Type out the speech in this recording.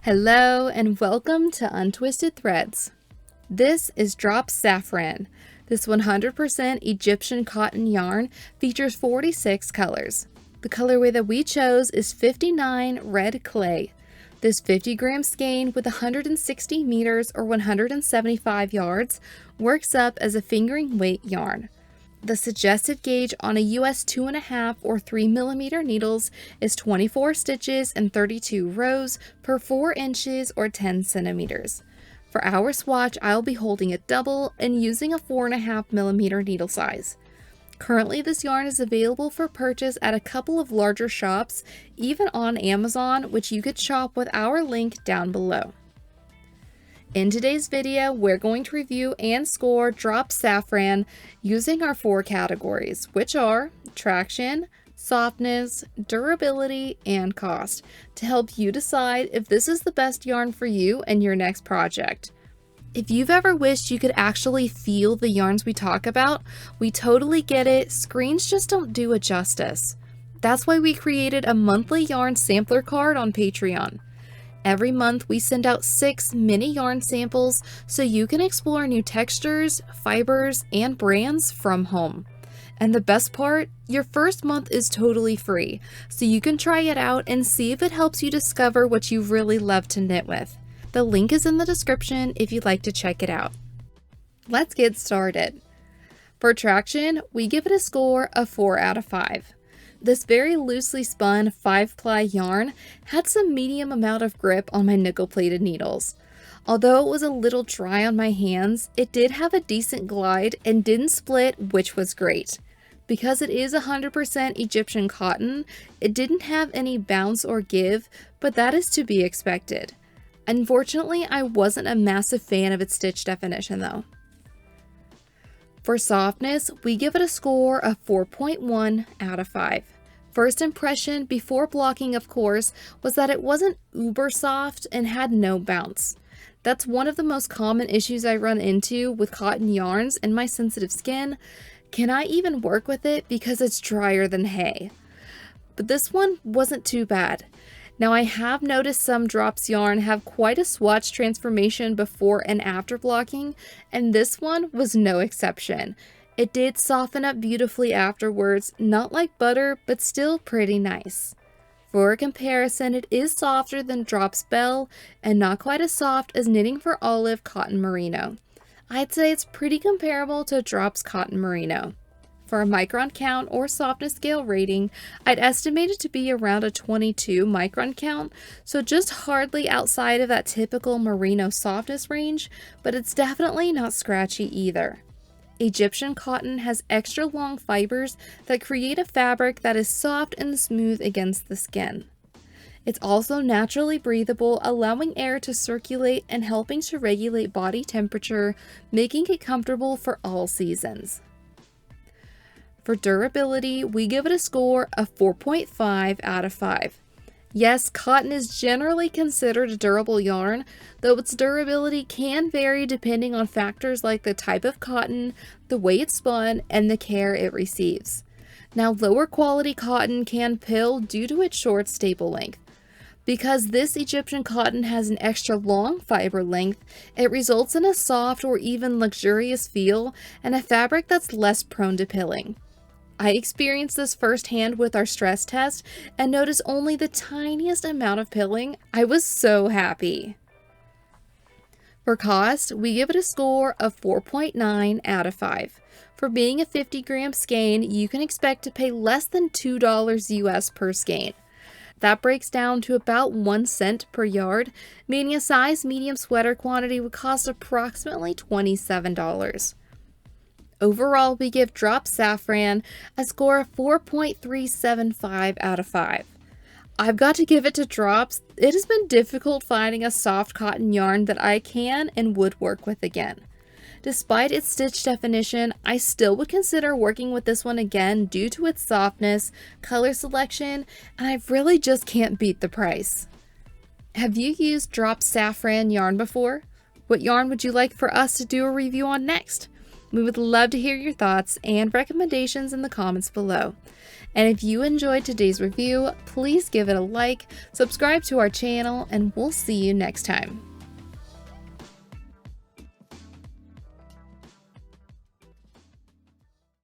Hello and welcome to Untwisted Threads. This is Drop Safran. This 100% Egyptian cotton yarn features 46 colors. The colorway that we chose is 59 Red Clay. This 50-gram skein with 160 meters or 175 yards works up as a fingering weight yarn. The suggested gauge on a US 2.5 or 3 millimeter needles is 24 stitches and 32 rows per 4 inches or 10 centimeters. For our swatch, I'll be holding a double and using a 4.5 millimeter needle size. Currently, this yarn is available for purchase at a couple of larger shops, even on Amazon, which you could shop with our link down below. In today's video, we're going to review and score Drop Safran using our 4 categories, which are traction, softness, durability, and cost, to help you decide if this is the best yarn for you and your next project. If you've ever wished you could actually feel the yarns we talk about, we totally get it. Screens just don't do it justice. That's why we created a monthly yarn sampler card on Patreon. Every month, we send out 6 mini yarn samples so you can explore new textures, fibers, and brands from home. And the best part, your first month is totally free, so you can try it out and see if it helps you discover what you really love to knit with. The link is in the description if you'd like to check it out. Let's get started. For traction, we give it a score of 4 out of 5. This very loosely spun 5-ply yarn had some medium amount of grip on my nickel-plated needles. Although it was a little dry on my hands, it did have a decent glide and didn't split, which was great. Because it is 100% Egyptian cotton, it didn't have any bounce or give, but that is to be expected. Unfortunately, I wasn't a massive fan of its stitch definition though. For softness, we give it a score of 4.1 out of 5. First impression, before blocking of course, was that it wasn't uber soft and had no bounce. That's one of the most common issues I run into with cotton yarns and my sensitive skin. Can I even work with it because it's drier than hay? But this one wasn't too bad. Now I have noticed some drops yarn have quite a swatch transformation before and after blocking, and this one was no exception. It did soften up beautifully afterwards, not like butter, but still pretty nice. For a comparison, it is softer than Drops Bell and not quite as soft as Knitting for Olive Cotton Merino. I'd say it's pretty comparable to Drops Cotton Merino. For a micron count or softness scale rating, I'd estimate it to be around a 22 micron count, so just hardly outside of that typical merino softness range, but it's definitely not scratchy either. Egyptian cotton has extra long fibers that create a fabric that is soft and smooth against the skin. It's also naturally breathable, allowing air to circulate and helping to regulate body temperature, making it comfortable for all seasons. For durability, we give it a score of 4.5 out of 5. Yes, cotton is generally considered a durable yarn, though its durability can vary depending on factors like the type of cotton, the way it's spun, and the care it receives. Now, lower quality cotton can pill due to its short staple length. Because this Egyptian cotton has an extra long fiber length, it results in a soft or even luxurious feel and a fabric that's less prone to pilling. I experienced this firsthand with our stress test and noticed only the tiniest amount of pilling. I was so happy. For cost, we give it a score of 4.9 out of 5. For being a 50-gram skein, you can expect to pay less than $2 US per skein. That breaks down to about 1 cent per yard, meaning a size medium sweater quantity would cost approximately $27. Overall, we give Drop Safran a score of 4.375 out of 5. I've got to give it to Drops. It has been difficult finding a soft cotton yarn that I can and would work with again. Despite its stitch definition, I still would consider working with this one again due to its softness, color selection, and I really just can't beat the price. Have you used Drop Safran yarn before? What yarn would you like for us to do a review on next? We would love to hear your thoughts and recommendations in the comments below. And if you enjoyed today's review, please give it a like, subscribe to our channel, and we'll see you next time.